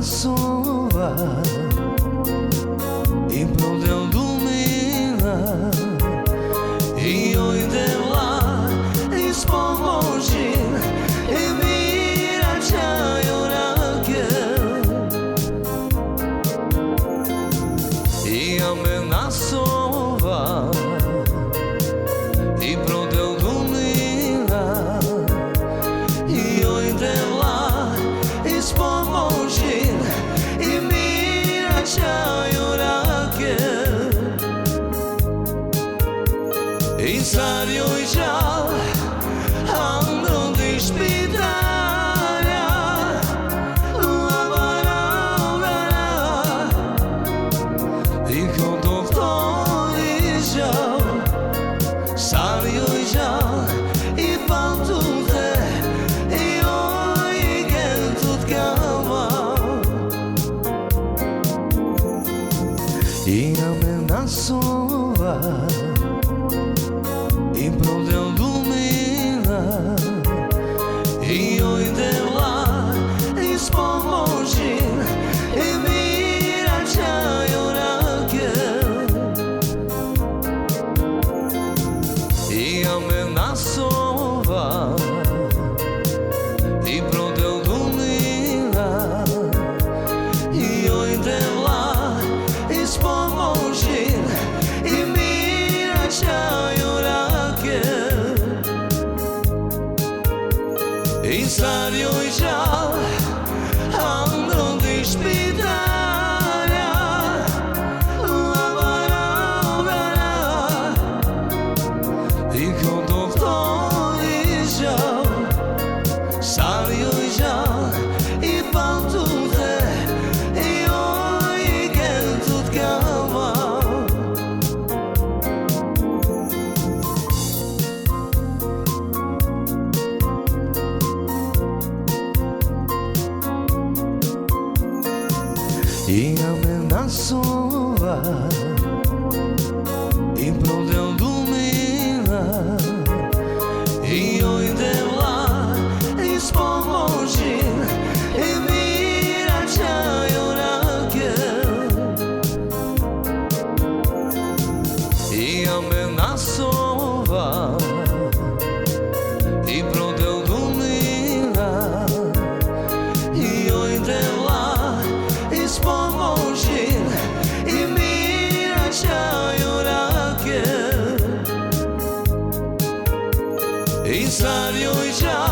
amenaçava e perdeu domina e hoje lá expomos-te e mira-te a chorar e amenaçava e perdeu domina e hoje lá expomos-te e mira-te a chorar e saiu já andam de espidalha e com doutor e já saiu já e panto e oi que tudo calma e amenaçava e perdeu domina e hoje lá expomos-te e mira-te a chorar e amenaçava e perdeu domina e hoje lá expomos-te e mira-te a chorar e saiu já andam de espidalha e com doutor e já saiu já e panto e oi que tudo calma e amenaçava e perdeu domina e hoje lá expomos-te e mira-te a chorar e amenaçava e perdeu domina e hoje lá expomos-te e mira-te a chorar e saiu já